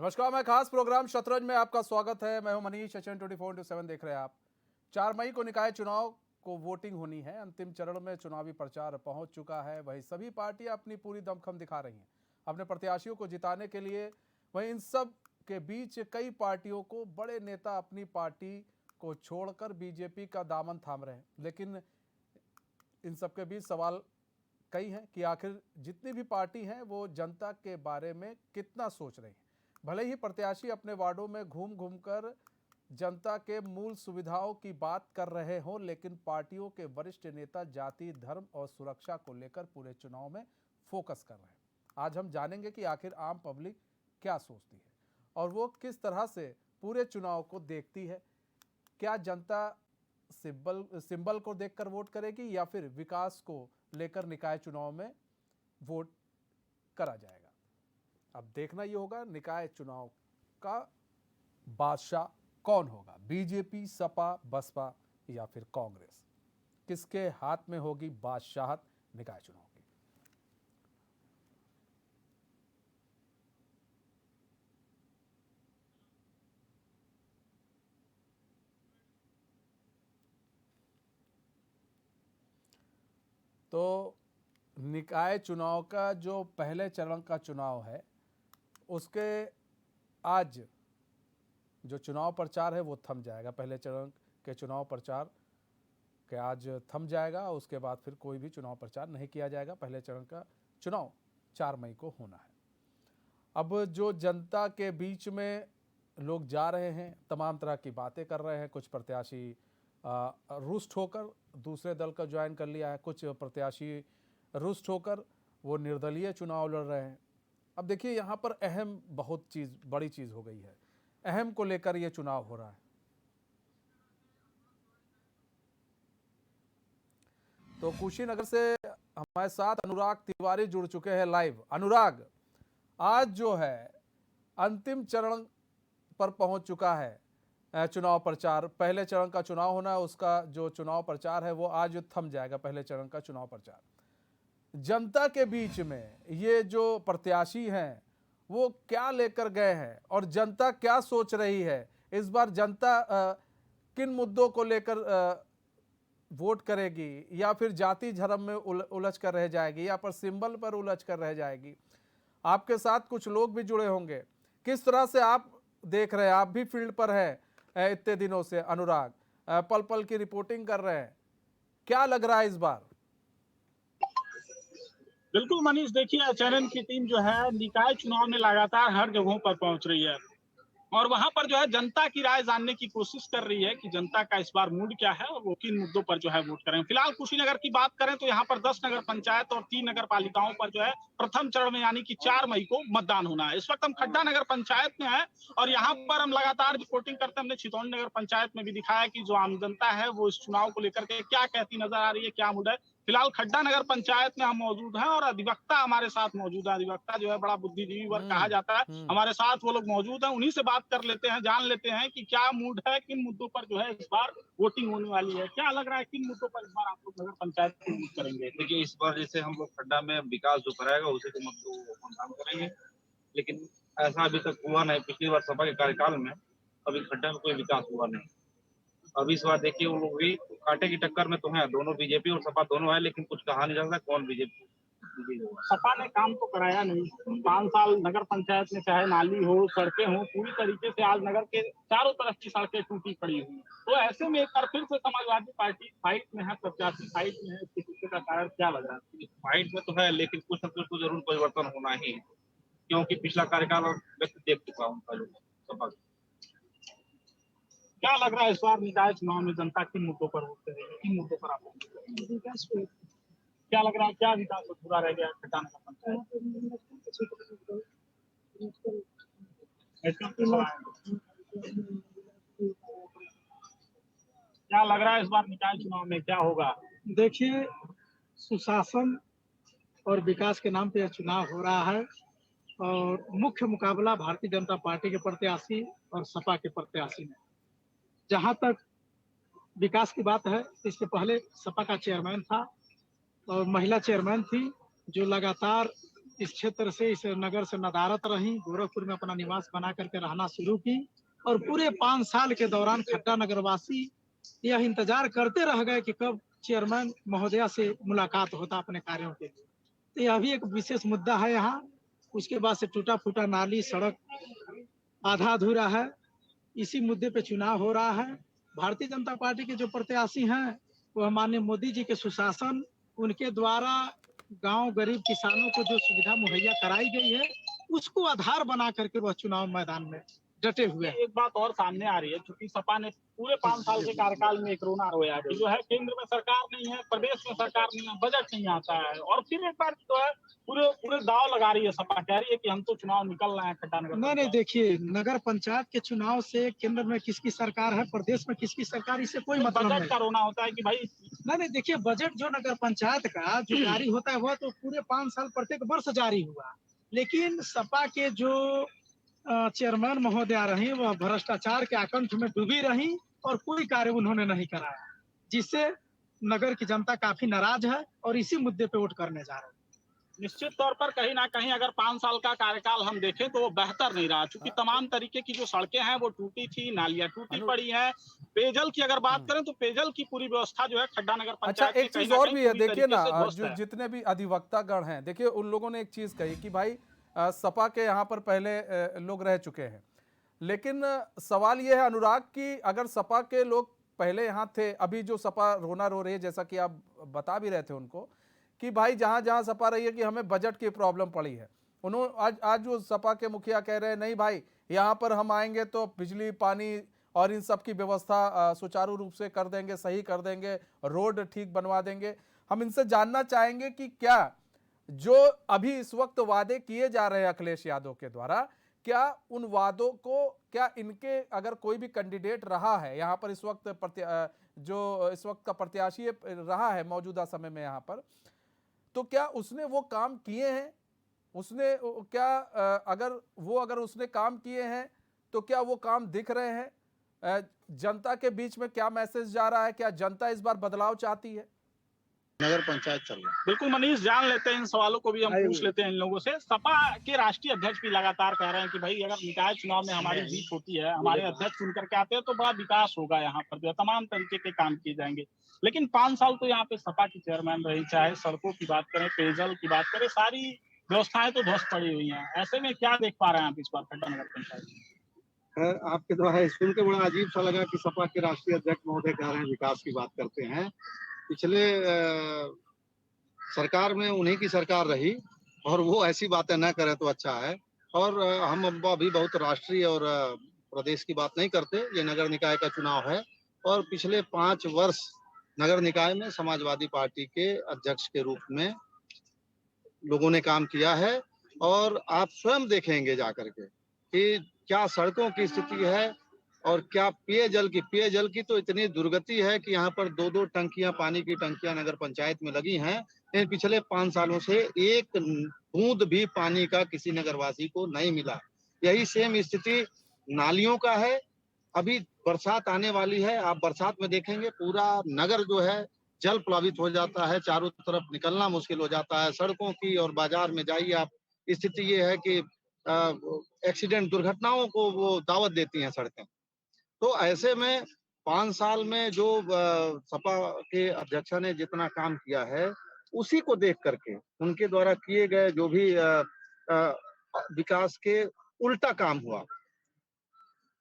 नमस्कार, मैं खास प्रोग्राम शतरंज में आपका स्वागत है। मैं हूं मनीष। एचएन 24/7 देख रहे हैं आप। 4 मई को निकाय चुनाव को वोटिंग होनी है। अंतिम चरण में चुनावी प्रचार पहुंच चुका है। वहीं सभी पार्टियां अपनी पूरी दमखम दिखा रही हैं अपने प्रत्याशियों को जिताने के लिए। वहीं इन सब के बीच कई पार्टियों को बड़े नेता अपनी पार्टी को छोड़कर बीजेपी का दामन थाम रहे हैं। लेकिन इन सबके बीच सवाल कई हैं कि आखिर जितनी भी पार्टी हैं वो जनता के बारे में कितना सोच रही हैं। भले ही प्रत्याशी अपने वार्डों में घूम घूम कर जनता के मूल सुविधाओं की बात कर रहे हों, लेकिन पार्टियों के वरिष्ठ नेता जाति, धर्म और सुरक्षा को लेकर पूरे चुनाव में फोकस कर रहे हैं। आज हम जानेंगे कि आखिर आम पब्लिक क्या सोचती है और वो किस तरह से पूरे चुनाव को देखती है। क्या जनता सिंबल को देखकर वोट करेगी या फिर विकास को लेकर निकाय चुनाव में वोट करा जाएगा। अब देखना ये होगा निकाय चुनाव का बादशाह कौन होगा, बीजेपी, सपा, बसपा या फिर कांग्रेस। किसके हाथ में होगी बादशाहत निकाय चुनाव की। तो निकाय चुनाव का जो पहले चरण का चुनाव है उसके आज जो चुनाव प्रचार है वो थम जाएगा। पहले चरण के चुनाव प्रचार के आज थम जाएगा। उसके बाद फिर कोई भी चुनाव प्रचार नहीं किया जाएगा। पहले चरण का चुनाव 4 मई को होना है। अब जो जनता के बीच में लोग जा रहे हैं, तमाम तरह की बातें कर रहे हैं। कुछ प्रत्याशी रुष्ट होकर दूसरे दल का ज्वाइन कर लिया है, कुछ प्रत्याशी रुष्ट होकर वो निर्दलीय चुनाव लड़ रहे हैं। अब देखिए यहाँ पर अहम बहुत बड़ी चीज़ हो गई है। अहम को लेकर ये चुनाव हो रहा है। तो कुशीनगर से हमारे साथ अनुराग तिवारी जुड़ चुके हैं लाइव। अनुराग, आज जो है अंतिम चरण पर पहुंच चुका है चुनाव प्रचार। पहले चरण का चुनाव होना है, उसका जो चुनाव प्रचार है वो आज थम जाएगा। पहले चरण का चुनाव प्रचार जनता के बीच में ये जो प्रत्याशी हैं वो क्या लेकर गए हैं और जनता क्या सोच रही है। इस बार जनता किन मुद्दों को लेकर वोट करेगी, या फिर जाति धर्म में उलझ कर रह जाएगी, या पर सिंबल पर उलझ कर रह जाएगी। आपके साथ कुछ लोग भी जुड़े होंगे। किस तरह से आप देख रहे हैं, आप भी फील्ड पर हैं इतने दिनों से अनुराग, पल पल की रिपोर्टिंग कर रहे हैं, क्या लग रहा है इस बार। बिल्कुल मनीष, देखिए चरण की टीम जो है निकाय चुनाव में लगातार हर जगहों पर पहुंच रही है और वहां पर जो है जनता की राय जानने की कोशिश कर रही है कि जनता का इस बार मूड क्या है और वो किन मुद्दों पर जो है वोट करें। फिलहाल कुशीनगर की बात करें तो यहाँ पर 10 नगर पंचायत और 3 नगर पालिकाओं पर जो है प्रथम चरण में यानी कि 4 मई को मतदान होना है। इस वक्त हम खड्डा नगर पंचायत में है और यहाँ पर हम लगातार रिपोर्टिंग करते हैं। हमने छितौनी नगर पंचायत में भी दिखाया कि जो आम जनता है वो इस चुनाव को लेकर के क्या कहती नजर आ रही है, क्या मूड है। फिलहाल खड्डा नगर पंचायत में हम मौजूद हैं और अधिवक्ता हमारे साथ मौजूद है। अधिवक्ता जो है बड़ा बुद्धिजीवी वर्ग कहा जाता है, हमारे साथ वो लोग मौजूद हैं। उन्हीं से बात कर लेते हैं, जान लेते हैं कि क्या मूड है, किन मुद्दों पर जो है इस बार वोटिंग होने वाली है। क्या लग रहा है, किन मुद्दों पर इस बार आप लोग नगर पंचायत में वोट करेंगे? देखिए, इस बार जैसे हम लोग खड्डा में विकास जो कराएगा उसी को मतदान करेंगे, लेकिन ऐसा अभी तक हुआ नहीं। पिछली बार सपा के कार्यकाल में अभी खड्डा में कोई विकास हुआ नहीं। अब इस बार देखिए वो लोग भी कांटे की टक्कर में तो है, दोनों बीजेपी और सपा दोनों है, लेकिन कुछ कहा नहीं जा सकता कौन बीजेपी। सपा ने काम तो कराया नहीं। 5 साल नगर पंचायत में चाहे नाली हो, सड़कें हो, पूरी तरीके से आज नगर के चारों तरफ की सड़कें टूटी पड़ी हुई। तो ऐसे में एक बार फिर से समाजवादी पार्टी फाइट में है, प्रत्याशी फाइट में है। इसके पीछे का कारण क्या लग रहा है? फाइट में तो है, लेकिन कुछ न कुछ तो जरूर परिवर्तन होना ही है, क्योंकि पिछला कार्यकाल व्यक्ति देख चुका उनका जो सपा। क्या लग रहा है इस बार निकाय चुनाव में जनता किन मुद्दों पर वोट करेगी, किन मुद्दों पर आप विकास पे? क्या लग रहा है, क्या विकास अधूरा रह गया खड्डा नगर पंचायत? क्या लग रहा है इस बार निकाय चुनाव में क्या होगा? देखिए, सुशासन और विकास के नाम पे यह चुनाव हो रहा है और मुख्य मुकाबला भारतीय जनता पार्टी के प्रत्याशी और सपा के प्रत्याशी में। जहां तक विकास की बात है, इससे पहले सपा का चेयरमैन था और महिला चेयरमैन थी जो लगातार इस क्षेत्र से, इस नगर से नदारत रही, गोरखपुर में अपना निवास बना करके रहना शुरू की और पूरे 5 साल के दौरान खड्डा नगरवासी यह इंतजार करते रह गए कि कब चेयरमैन महोदया से मुलाकात होता अपने कार्यों के लिए। तो यह भी एक विशेष मुद्दा है यहाँ। उसके बाद से टूटा फूटा नाली, सड़क आधा अधूरा है। इसी मुद्दे पे चुनाव हो रहा है। भारतीय जनता पार्टी के जो प्रत्याशी हैं वह माननीय मोदी जी के सुशासन, उनके द्वारा गांव गरीब किसानों को जो सुविधा मुहैया कराई गई है उसको आधार बना करके वह चुनाव मैदान में डटे हुए हैं। एक बात और सामने आ रही है, चूंकि सपा ने पूरे 5 साल के कार्यकाल में एक रोना रोया कि जो है केंद्र में सरकार नहीं है, प्रदेश में सरकार नहीं है, बजट नहीं आता है, और फिर एक बार जो है पूरे पूरे दाव लगा रही है सपा, कह रही है कि हम तो चुनाव निकल रहे हैं खड्डा नगर। नहीं, देखिए, नगर पंचायत के चुनाव से केंद्र में किसकी सरकार है, प्रदेश में किसकी सरकार, इससे कोई मतलब बजट नहीं। का रोना होता है कि भाई नहीं, देखिए, बजट जो नगर पंचायत का जो जारी होता है वह तो पूरे 5 साल प्रत्येक वर्ष जारी हुआ, लेकिन सपा के जो चेयरमैन महोदया रही वह भ्रष्टाचार के आकंठ में डूबी रही और कोई कार्य उन्होंने नहीं कराया, जिससे नगर की जनता काफी नाराज है और इसी मुद्दे पे वोट करने जा रहे हैं। निश्चित तौर पर कहीं ना कहीं अगर 5 साल का कार्यकाल हम देखें तो वो बेहतर नहीं रहा, क्योंकि तमाम तरीके की जो सड़कें हैं वो टूटी थी, नालियां टूटी पड़ी हैं। पेयजल की अगर बात करें तो पेयजल की पूरी व्यवस्था जो है खड्डा नगर अच्छा, पंचायत एक की चीज कहीं और ना भी कहीं है, पूरी देखिए तरीके ना, से ध्वस्त जो है। जितने भी अधिवक्तागण हैं, देखिए उन लोगों ने एक चीज कही कि भाई सपा के यहाँ पर पहले लोग रह चुके हैं, लेकिन सवाल ये है अनुराग कि अगर सपा के लोग पहले यहाँ थे, अभी जो सपा रोना रो रही है, जैसा कि आप बता भी रहे थे उनको कि भाई जहाँ जहाँ सपा रही है कि हमें बजट की प्रॉब्लम पड़ी है, उन्होंने आज जो सपा के मुखिया कह रहे हैं नहीं भाई यहाँ पर हम आएंगे तो बिजली पानी और इन सब की व्यवस्था सुचारू रूप से कर देंगे, सही कर देंगे, रोड ठीक बनवा देंगे। हम इनसे जानना चाहेंगे कि क्या जो अभी इस वक्त वादे किए जा रहे हैं अखिलेश यादव के द्वारा, क्या उन वादों को, क्या इनके अगर कोई भी कैंडिडेट रहा है यहाँ पर इस वक्त जो इस वक्त का प्रत्याशी रहा है मौजूदा समय में यहाँ पर, तो क्या उसने वो काम किए हैं? उसने क्या अगर उसने काम किए हैं तो क्या वो काम दिख रहे हैं? जनता के बीच में क्या मैसेज जा रहा है? क्या जनता इस बार बदलाव चाहती है? नगर पंचायत चल रहा है। बिल्कुल मनीष, जान लेते हैं इन सवालों को भी हम पूछ लेते हैं इन लोगों से। सपा के राष्ट्रीय अध्यक्ष भी लगातार कह रहे हैं कि भाई अगर निकाय चुनाव में हमारी जीत होती है, हमारे अध्यक्ष चुन करके आते हैं तो बड़ा विकास होगा, यहाँ पर जो है तमाम तरीके के काम किए जाएंगे। लेकिन 5 साल तो यहाँ पे सपा की चेयरमैन रही, चाहे सड़कों की बात करें, पेयजल की बात करें, सारी व्यवस्थाएं तो ध्वस्त पड़ी हुई हैं। ऐसे में क्या देख पा रहे हैं आप इस बार खड्डा नगर पंचायत? खैर, आपके द्वारा सुन के बड़ा अजीब सा लगा कि सपा के राष्ट्रीय अध्यक्ष महोदय कह रहे हैं विकास की बात करते हैं। पिछले सरकार में उन्हीं की सरकार रही और वो ऐसी बातें न करें तो अच्छा है। और हम अभी बहुत राष्ट्रीय और प्रदेश की बात नहीं करते, ये नगर निकाय का चुनाव है और पिछले 5 वर्ष नगर निकाय में समाजवादी पार्टी के अध्यक्ष के रूप में लोगों ने काम किया है। और आप स्वयं देखेंगे जाकर के कि क्या सड़कों की स्थिति है और क्या पेयजल की तो इतनी दुर्गति है कि यहाँ पर 2-2 टंकियां, पानी की टंकियां नगर पंचायत में लगी हैं। लेकिन पिछले 5 सालों से एक बूंद भी पानी का किसी नगरवासी को नहीं मिला। यही सेम स्थिति नालियों का है। अभी बरसात आने वाली है, आप बरसात में देखेंगे पूरा नगर जो है जल प्लावित हो जाता है, चारों तरफ निकलना मुश्किल हो जाता है। सड़कों की और बाजार में जाइए आप, स्थिति ये है कि एक्सीडेंट, दुर्घटनाओं को वो दावत देती हैं सड़कें। तो ऐसे में 5 साल में जो सपा के अध्यक्ष ने जितना काम किया है, उसी को देख करके उनके द्वारा किए गए जो भी विकास के उल्टा काम हुआ,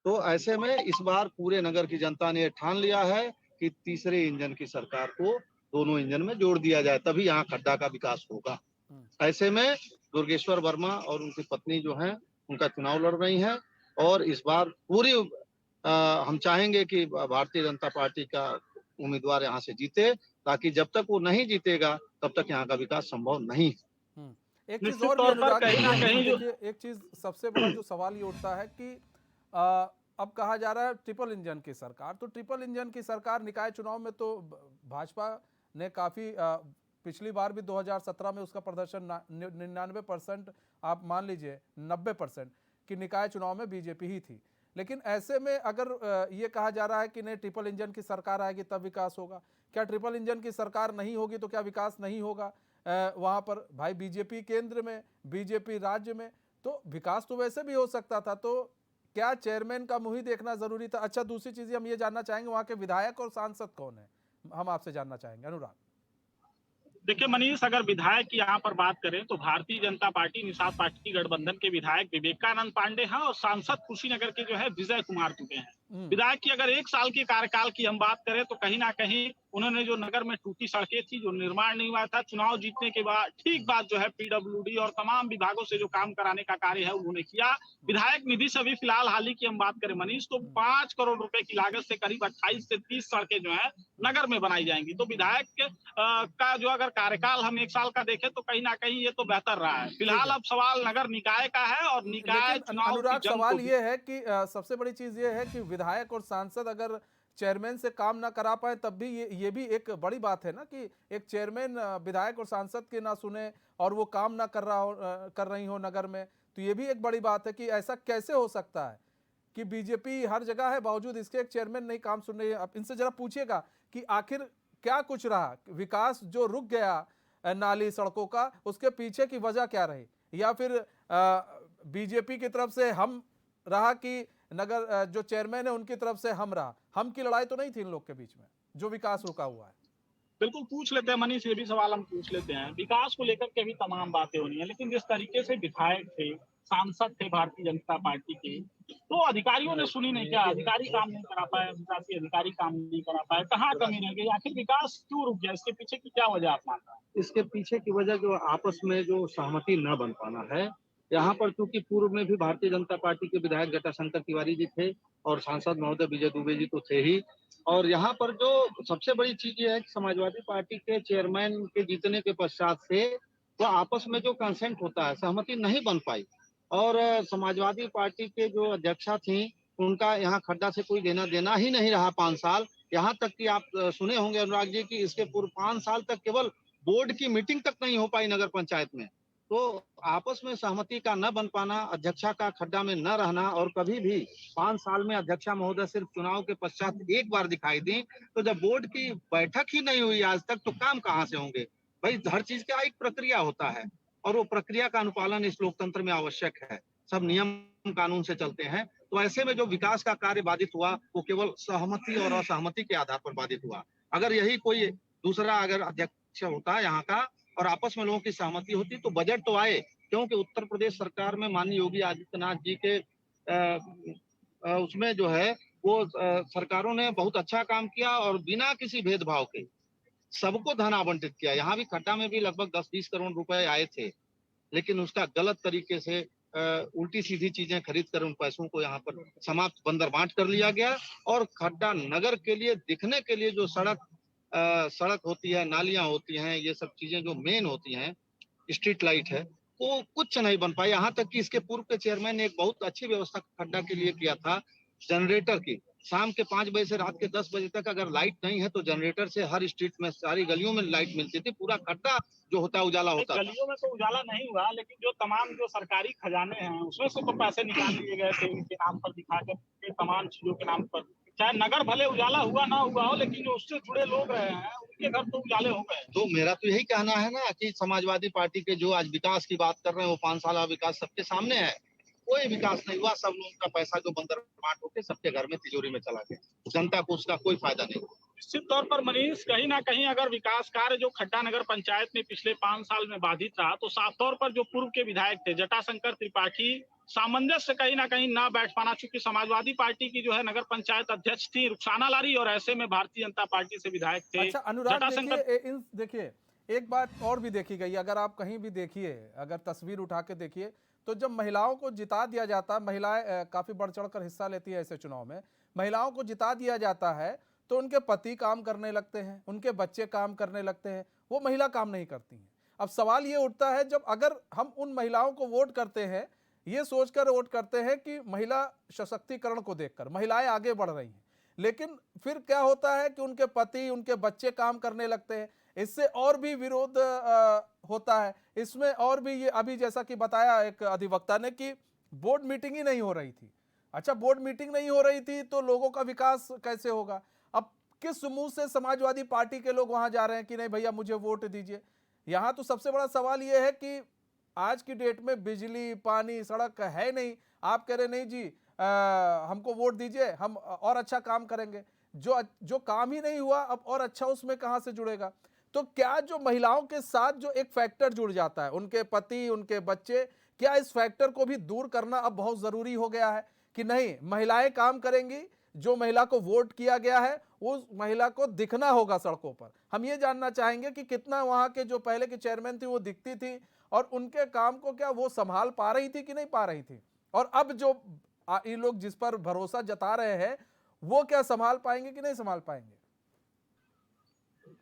तो ऐसे में इस बार पूरे नगर की जनता ने ठान लिया है कि तीसरे इंजन की सरकार को दोनों इंजन में जोड़ दिया जाए, तभी यहाँ खड्डा का विकास होगा। ऐसे में दुर्गेश्वर वर्मा और उनकी पत्नी जो हैं उनका चुनाव लड़ रही हैं और इस बार पूरी हम चाहेंगे कि भारतीय जनता पार्टी का उम्मीदवार यहाँ से जीते, ताकि जब तक वो नहीं जीतेगा तब तक यहाँ का विकास संभव नहीं है। एक चीज और भी अनुराग, देखिए एक चीज सबसे बड़ा जो सवाल ये उठता है कि अब कहा जा रहा है ट्रिपल इंजन की सरकार, तो ट्रिपल इंजन की सरकार निकाय चुनाव में तो भाजपा ने काफी पिछली बार भी 2017 में उसका प्रदर्शन 99%, आप मान लीजिए 90% की निकाय चुनाव में बीजेपी ही थी। लेकिन ऐसे में अगर ये कहा जा रहा है कि नहीं ट्रिपल इंजन की सरकार आएगी तब विकास होगा, क्या ट्रिपल इंजन की सरकार नहीं होगी तो क्या विकास नहीं होगा? वहाँ पर भाई बीजेपी केंद्र में, बीजेपी राज्य में, तो विकास तो वैसे भी हो सकता था। तो क्या चेयरमैन का मुंह ही देखना जरूरी था? अच्छा, दूसरी चीज हम ये जानना चाहेंगे, वहाँ के विधायक और सांसद कौन है, हम आपसे जानना चाहेंगे अनुराग। देखिए मनीष, अगर विधायक की यहाँ पर बात करें तो भारतीय जनता पार्टी निषाद पार्टी गठबंधन के विधायक विवेकानंद पांडे हैं और सांसद कुशीनगर के जो है विजय कुमार दुबे हैं। विधायक की अगर 1 साल के कार्यकाल की हम बात करें तो कहीं ना कहीं उन्होंने जो नगर में टूटी सड़कें थी, जो निर्माण नहीं हुआ था, चुनाव जीतने के बाद ठीक बाद जो है पीडब्ल्यूडी और तमाम विभागों से जो काम कराने का कार्य है उन्होंने किया। विधायक निधि से अभी फिलहाल हाल ही की हम बात करें मनीष, तो 5 करोड़ रुपए की लागत से करीब 28 से 30 सड़कें जो है नगर में बनाई जाएंगी। तो विधायक का जो अगर कार्यकाल हम 1 साल का देखें तो कहीं ना कहीं ये तो बेहतर रहा है। फिलहाल अब सवाल नगर निकाय का है और निकाय लेकिन चुनाव अनुराग, की जंग सवाल को ये है कि सबसे बड़ी चीज ये है कि विधायक और सांसद अगर चेयरमैन से काम ना करा पाए तब भी ये भी एक बड़ी बात है ना, कि एक चेयरमैन विधायक और सांसद के ना सुने और वो काम ना कर रही हो नगर में, तो ये भी एक बड़ी बात है कि ऐसा कैसे हो सकता है कि बीजेपी हर जगह है, बावजूद इसके एक चेयरमैन नहीं काम सुन रही है। अब इनसे जरा पूछिएगा कि आखिर क्या कुछ रहा, विकास जो रुक गया नाली सड़कों का, उसके पीछे की वजह क्या रही, या फिर बीजेपी की तरफ से हम रहा कि नगर जो चेयरमैन है उनकी तरफ से हम रहा? हम की लड़ाई तो नहीं थी इन लोग के बीच में जो विकास रुका हुआ है? बिल्कुल पूछ लेते हैं मनीष, ये भी सवाल हम पूछ लेते हैं। विकास को लेकर के भी तमाम बातें हो रही हैं, लेकिन जिस तरीके से विधायक थे, सांसद थे भारतीय जनता पार्टी के, तो अधिकारियों ने सुनी नहीं। क्या अधिकारी काम नहीं करा पाए, अधिकारी काम नहीं करा पाए, कहाँ कमी रह गई, आखिर विकास क्यों रुक गया, इसके पीछे की क्या वजह आप मानते हैं? इसके पीछे की वजह जो आपस में जो सहमति न बन पाना है। यहाँ पर चूंकि पूर्व में भी भारतीय जनता पार्टी के विधायक जटाशंकर तिवारी जी थे और सांसद महोदय विजय दुबे जी तो थे ही। और यहाँ पर जो सबसे बड़ी चीज ये है कि समाजवादी पार्टी के चेयरमैन के जीतने के पश्चात से वो आपस में जो कंसेंट होता है, सहमति नहीं बन पाई। और समाजवादी पार्टी के जो अध्यक्षा थी, उनका यहाँ खड्डा से कोई लेना देना ही नहीं रहा 5 साल। यहाँ तक कि आप सुने होंगे अनुराग जी की इसके पूर्व 5 साल तक केवल बोर्ड की मीटिंग तक नहीं हो पाई नगर पंचायत में। तो आपस में सहमति का न बन पाना, अध्यक्षा का खड्डा में न रहना, और कभी भी 5 साल में अध्यक्षा महोदय सिर्फ चुनाव के पश्चात एक बार दिखाई दी, तो जब बोर्ड की बैठक ही नहीं हुई आज तक, तो काम कहाँ से होंगे भाई? हर चीज का एक प्रक्रिया होता है और वो प्रक्रिया का अनुपालन इस लोकतंत्र में आवश्यक है। सब नियम कानून से चलते हैं। तो ऐसे में जो विकास का कार्य बाधित हुआ वो केवल सहमति और असहमति के आधार पर बाधित हुआ। अगर यही कोई दूसरा अगर अध्यक्ष होता यहाँ का और आपस में लोगों की सहमति होती तो बजट तो आए, क्योंकि उत्तर प्रदेश सरकार में माननीय योगी आदित्यनाथ जी के उसमें जो है वो सरकारों ने बहुत अच्छा काम किया और बिना किसी भेदभाव के सबको धन आवंटित किया। यहाँ भी खड्डा में भी लगभग 10-20 करोड़ रुपए आए थे, लेकिन उसका गलत तरीके से उल्टी सीधी चीजें खरीद कर उन पैसों को यहाँ पर समाप्त बंदर बांट कर लिया गया। और खड्डा नगर के लिए दिखने के लिए जो सड़क होती है, नालियां होती हैं, ये सब चीजें जो मेन होती हैं, स्ट्रीट लाइट है, वो कुछ नहीं बन पाई। यहाँ तक कि इसके पूर्व के चेयरमैन ने एक बहुत अच्छी व्यवस्था खड्डा के लिए किया था, जनरेटर की। शाम के 5 बजे से रात के 10 बजे तक अगर लाइट नहीं है तो जनरेटर से हर स्ट्रीट में, सारी गलियों में लाइट मिलती थी, पूरा खड्डा जो होता है उजाला होता था। गलियों में तो उजाला नहीं हुआ, लेकिन जो तमाम जो सरकारी खजाने हैं उसमें से तो पैसे निकाल लिए गए थे इनके नाम पर दिखा के, तमाम चीजों के नाम पर। चाहे नगर भले उजाला हुआ ना हुआ हो, लेकिन जो उससे जुड़े लोग रहे हैं उनके घर तो उजाले हो गए। तो मेरा तो यही कहना है ना कि समाजवादी पार्टी के जो आज विकास की बात कर रहे हैं, वो 5 साल विकास सबके सामने है। कोई विकास नहीं हुआ, सब लोगों का पैसा जो बंदर बांट होके सबके घर में तिजोरी में चला गया, जनता को उसका कोई फायदा नहीं। निश्चित तौर पर मनीष, कहीं ना कहीं अगर विकास कार्य जो खड्डा नगर पंचायत में पिछले 5 साल में बाधित रहा, तो साफ तौर पर जो पूर्व के विधायक थे जटाशंकर त्रिपाठी, सामंजस्य कहीं ना कहीं ना बैठ पाना, चूंकि समाजवादी पार्टी की जो है नगर पंचायत अध्यक्ष थी रुखसाना लारी, और ऐसे में भारतीय जनता पार्टी से विधायक थे। अच्छा अनुराग, देखिए एक बात और भी देखी गई, अगर आप कहीं भी देखिए, अगर तस्वीर उठा के देखिए, तो जब महिलाओं को जिता दिया जाता है, महिलाएं काफी बढ़ चढ़कर हिस्सा लेती है ऐसे चुनाव में, महिलाओं को जिता दिया जाता है तो उनके पति काम करने लगते हैं, उनके बच्चे काम करने लगते हैं, वो महिला काम नहीं करती हैं। अब सवाल ये उठता है, जब अगर हम उन महिलाओं को वोट करते हैं, ये सोचकर वोट करते हैं कि महिला सशक्तिकरण को देखकर महिलाएं आगे बढ़ रही हैं, लेकिन फिर क्या होता है कि उनके पति, उनके बच्चे काम करने लगते हैं, इससे और भी विरोध होता है। इसमें और भी ये अभी जैसा कि बताया एक अधिवक्ता ने कि बोर्ड मीटिंग ही नहीं हो रही थी। अच्छा, बोर्ड मीटिंग नहीं हो रही थी तो लोगों का विकास कैसे होगा? अब किस मुंह से समाजवादी पार्टी के लोग वहां जा रहे हैं कि नहीं भैया मुझे वोट दीजिए? यहाँ तो सबसे बड़ा सवाल ये है कि आज की डेट में बिजली, पानी, सड़क है नहीं। आप कह रहे नहीं जी हमको वोट दीजिए, हम और अच्छा काम करेंगे। जो काम ही नहीं हुआ, अब और अच्छा उसमें कहाँ से जुड़ेगा? तो क्या जो महिलाओं के साथ जो एक फैक्टर जुड़ जाता है, उनके पति, उनके बच्चे, क्या इस फैक्टर को भी दूर करना अब बहुत जरूरी हो गया है कि नहीं महिलाएं काम करेंगी, जो महिला को वोट किया गया है उस महिला को दिखना होगा सड़कों पर। हम ये जानना चाहेंगे कि कितना वहां के जो पहले के चेयरमैन थी वो दिखती थी और उनके काम को क्या वो संभाल पा रही थी कि नहीं पा रही थी, और अब जो ये लोग जिस पर भरोसा जता रहे हैं वो क्या संभाल पाएंगे कि नहीं संभाल पाएंगे?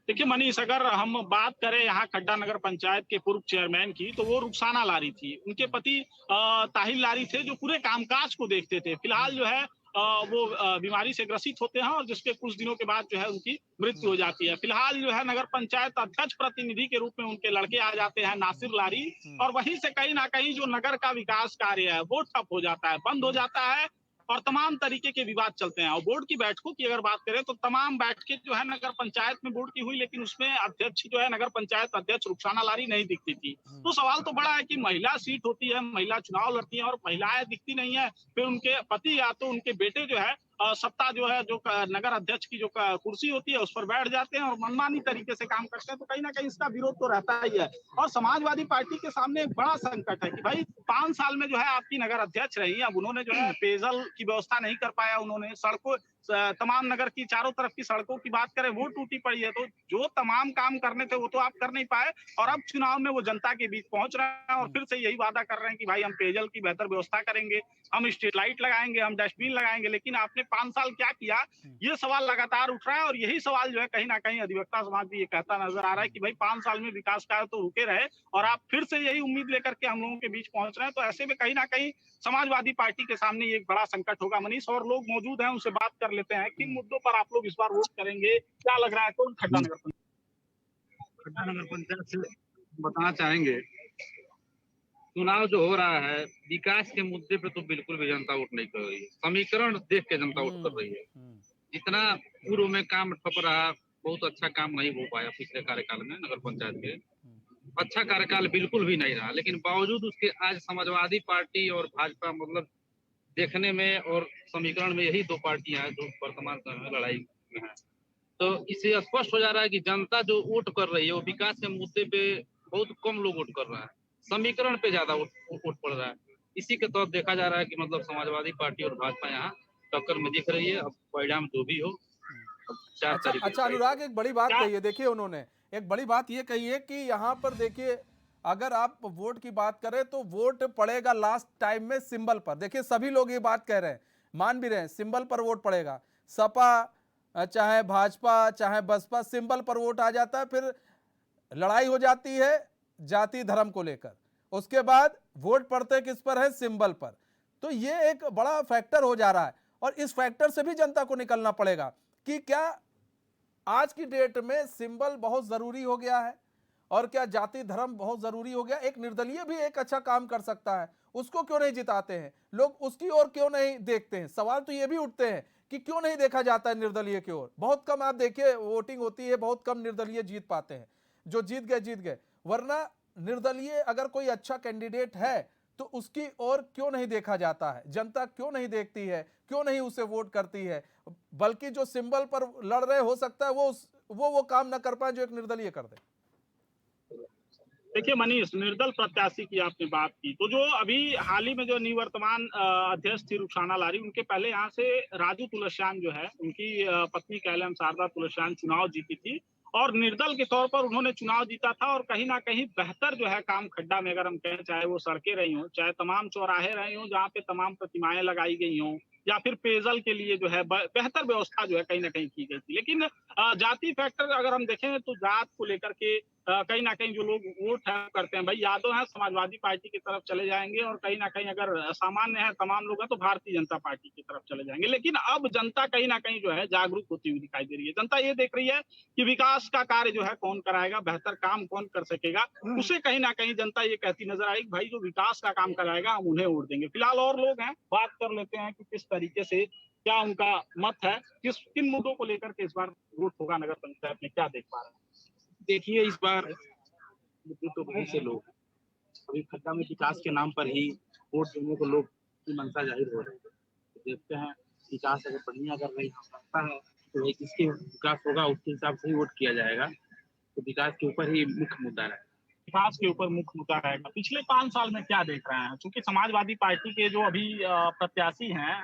देखिए मनीष, अगर हम बात करें यहाँ खड्डा नगर पंचायत के पूर्व चेयरमैन की, तो वो रुखसाना लारी थी। उनके पति ताहिर लारी थे, जो पूरे कामकाज को देखते थे। फिलहाल जो है वो बीमारी से ग्रसित होते हैं और जिसके कुछ दिनों के बाद जो है उनकी मृत्यु हो जाती है। फिलहाल जो है नगर पंचायत अध्यक्ष प्रतिनिधि के रूप में उनके लड़के आ जाते हैं, नासिर लारी, और वहीं से कहीं ना कहीं जो नगर का विकास कार्य है वो ठप हो जाता है, बंद हो जाता है और तमाम तरीके के विवाद चलते हैं। और बोर्ड की बैठकों की अगर बात करें तो तमाम बैठकें जो है नगर पंचायत में बोर्ड की हुई, लेकिन उसमें अध्यक्ष जो है नगर पंचायत अध्यक्ष रुखसाना लारी नहीं दिखती थी। तो सवाल तो बड़ा है कि महिला सीट होती है, महिला चुनाव लड़ती है और महिलाएं दिखती नहीं है। फिर उनके पति या तो उनके बेटे जो है सत्ता जो है जो नगर अध्यक्ष की जो कुर्सी होती है उस पर बैठ जाते हैं और मनमानी तरीके से काम करते हैं। तो कहीं ना कहीं इसका विरोध तो रहता ही है। और समाजवादी पार्टी के सामने एक बड़ा संकट है कि भाई 5 साल में जो है आपकी नगर अध्यक्ष रही, अब उन्होंने जो है पेयजल की व्यवस्था नहीं कर पाया, उन्होंने सड़कों तमाम नगर की चारों तरफ की सड़कों की बात करें वो टूटी पड़ी है। तो जो तमाम काम करने थे वो तो आप कर नहीं पाए और अब चुनाव में वो जनता के बीच पहुंच रहे हैं और फिर से यही वादा कर रहे हैं कि भाई हम पेयजल की बेहतर व्यवस्था करेंगे, हम स्ट्रीट लाइट लगाएंगे, हम डस्टबिन लगाएंगे। लेकिन आपने 5 साल क्या किया, ये सवाल लगातार उठ रहा है और यही सवाल जो है कहीं ना कहीं अधिवक्ता समाज भी ये कहता नजर आ रहा है कि भाई 5 साल में विकास कार्य तो रुके रहे और आप फिर से यही उम्मीद लेकर के हम लोगों के बीच पहुंच रहे हैं। तो ऐसे में कहीं ना कहीं समाजवादी पार्टी के सामने ये एक बड़ा संकट होगा मनीष। और लोग मौजूद हैं, उनसे बात कर लेते हैं किन मुद्दों पर आप लोग इस बार वोट करेंगे, क्या लग रहा है कौन खड्डा नगर पंचायत से बताना चाहेंगे, चुनाव जो हो रहा है विकास के मुद्दे पे तो बिल्कुल भी जनता वोट नहीं कर रही है। समीकरण देख के जनता वोट कर रही है। जितना पूर्व में काम ठप रहा, बहुत अच्छा काम नहीं हो पाया पिछले कार्यकाल में नगर पंचायत के, अच्छा कार्यकाल बिल्कुल भी नहीं रहा। लेकिन बावजूद उसके आज समाजवादी पार्टी और भाजपा मतलब देखने में और समीकरण में यही दो पार्टियां हैं जो वर्तमान समय में लड़ाई में है। तो इससे स्पष्ट हो जा रहा है कि जनता जो वोट कर रही है वो विकास के मुद्दे पे बहुत कम लोग वोट कर रहा है, समीकरण पे ज्यादा वोट पड़ रहा है। इसी के तौर देखा जा रहा है कि मतलब समाजवादी पार्टी और भाजपा यहाँ टक्कर में दिख रही है। अब परिणाम जो भी हो, अच्छा अनुराग, एक बड़ी बात कही है, देखिए उन्होंने एक बड़ी बात ये कही है कि यहाँ पर देखिए अगर आप वोट की बात करें तो वोट पड़ेगा लास्ट टाइम में सिंबल पर। देखिए सभी लोग ये बात कह रहे हैं, मान भी रहे हैं, सिंबल पर वोट पड़ेगा। सपा चाहे भाजपा चाहे बसपा, सिंबल पर वोट आ जाता है, फिर लड़ाई हो जाती है जाति धर्म को लेकर, उसके बाद वोट पड़ते किस पर है, सिंबल पर। तो ये एक बड़ा फैक्टर हो जा रहा है और इस फैक्टर से भी जनता को निकलना पड़ेगा कि क्या आज की डेट में सिंबल बहुत जरूरी हो गया है और क्या जाति धर्म बहुत जरूरी हो गया। एक निर्दलीय भी एक अच्छा काम कर सकता है, उसको क्यों नहीं जिताते हैं लोग, उसकी ओर क्यों नहीं देखते हैं। सवाल तो ये भी उठते हैं कि क्यों नहीं देखा जाता है निर्दलीय की ओर। बहुत कम आप देखिए वोटिंग होती है, बहुत कम निर्दलीय जीत पाते हैं, जो जीत गए। वरना निर्दलीय अगर कोई अच्छा कैंडिडेट है तो उसकी ओर क्यों नहीं देखा जाता है, जनता क्यों नहीं देखती है, क्यों नहीं उसे वोट करती है। बल्कि जो सिंबल पर लड़ रहे हो सकता है वो काम ना कर पाए जो एक निर्दलीय कर दे। देखिए मनीष, निर्दल प्रत्याशी की आपने बात की, तो जो अभी हाल ही में जो निवर्तमान अध्यक्ष थी रुखसाना लारी, उनके पहले यहाँ से राजू तुलसियान जो है उनकी पत्नी कैलम शारदा तुलसियान चुनाव जीती थी और निर्दल के तौर पर उन्होंने चुनाव जीता था और कहीं ना कहीं बेहतर जो है काम खड्डा में अगर हम कहें, चाहे वो सड़कें रही हों, चाहे तमाम चौराहे रहे हों जहाँ पे तमाम प्रतिमाएं लगाई गई हों, या फिर पेयजल के लिए जो है बेहतर व्यवस्था जो है कहीं ना कहीं की गई थी। लेकिन जाति फैक्टर अगर हम देखें तो जात को लेकर के कहीं ना कहीं जो लोग वोट करते हैं, भाई यादव है समाजवादी पार्टी की तरफ चले जाएंगे और कहीं ना कहीं अगर सामान्य है तमाम लोग हैं तो भारतीय जनता पार्टी की तरफ चले जाएंगे। लेकिन अब जनता कहीं ना कहीं जो है जागरूक होती हुई दिखाई दे रही है। जनता ये देख रही है कि विकास का कार्य जो है कौन कराएगा, बेहतर काम कौन कर सकेगा, उसे कहीं ना कहीं जनता ये कहती नजर आई भाई जो विकास का काम कराएगा हम उन्हें वोट देंगे। फिलहाल और लोग हैं, बात कर लेते हैं कि किस तरीके से क्या उनका मत है, किन मुद्दों को लेकर के इस बार वोट होगा नगर पंचायत में, क्या देख पा रहे हैं। देखिए इस बार मुद्दे तो वहीं से लोग हैं। अभी खड्डा में विकास के नाम पर ही वोट देने को लोग की मंशा जाहिर हो रही है। तो देखते हैं विकास अगर बढ़िया अगर नहीं हो सकता है तो भाई किसके विकास होगा उसके हिसाब से ही वोट किया जाएगा। तो विकास के ऊपर ही मुख्य मुद्दा है। विकास के ऊपर मुख्य मुद्दा रहेगा। पिछले 5 साल में क्या देख रहे हैं? चूंकि समाजवादी पार्टी के जो अभी प्रत्याशी हैं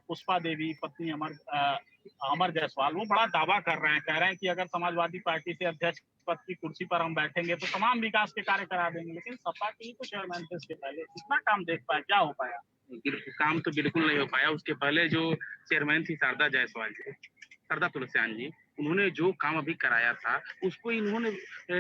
पुष्पा देवी पत्नी अमर जायसवाल, वो बड़ा दावा कर रहे हैं, कह रहे हैं कि अगर समाजवादी पार्टी से अध्यक्ष पद की कुर्सी पर हम बैठेंगे तो तमाम विकास के कार्य करा देंगे। लेकिन सपा की ही तो चेयरमैन थे इसके पहले, कितना काम देख पाए, क्या हो पाया? काम तो बिल्कुल नहीं हो पाया। उसके पहले जो चेयरमैन थी शारदा तुलसियान जी, उन्होंने जो काम अभी कराया था उसको इन्होंने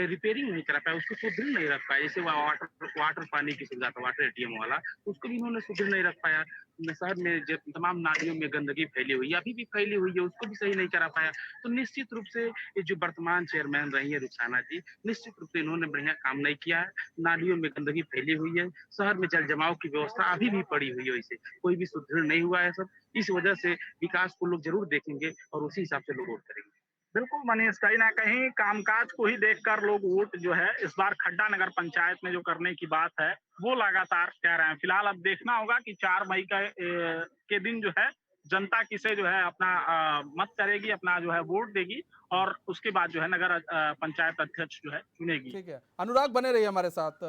रिपेयरिंग नहीं करा पाया, उसको सुदृढ़ नहीं रख पाया। जैसे वाटर पानी की सुविधा था, वाटर एटीएम वाला, उसको भी इन्होंने सुदृढ़ नहीं रख पाया। शहर में तमाम नालियों में गंदगी फैली हुई है, अभी भी फैली हुई है, उसको भी सही नहीं करा पाया। तो निश्चित रूप से ये जो वर्तमान चेयरमैन रही है रुखसाना जी, निश्चित रूप से इन्होंने बढ़िया काम नहीं किया है। नालियों में गंदगी फैली हुई है, शहर में जल जमाव की व्यवस्था अभी भी पड़ी हुई है, वैसे कोई भी सुदृढ़ नहीं हुआ है सब। इस वजह से विकास को लोग जरूर देखेंगे और उसी हिसाब से लोग वोट करेंगे। बिल्कुल मनीष, कहीं ना कहीं कामकाज को ही देखकर लोग वोट जो है इस बार खड्डा नगर पंचायत में जो करने की बात है वो लगातार कह रहे हैं। फिलहाल अब देखना होगा कि 4 मई के दिन जो है जनता किसे जो है अपना मत करेगी, अपना जो है वोट देगी और उसके बाद जो है नगर पंचायत अध्यक्ष जो है चुनेगी। ठीक है, अनुराग बने रहिए हमारे साथ।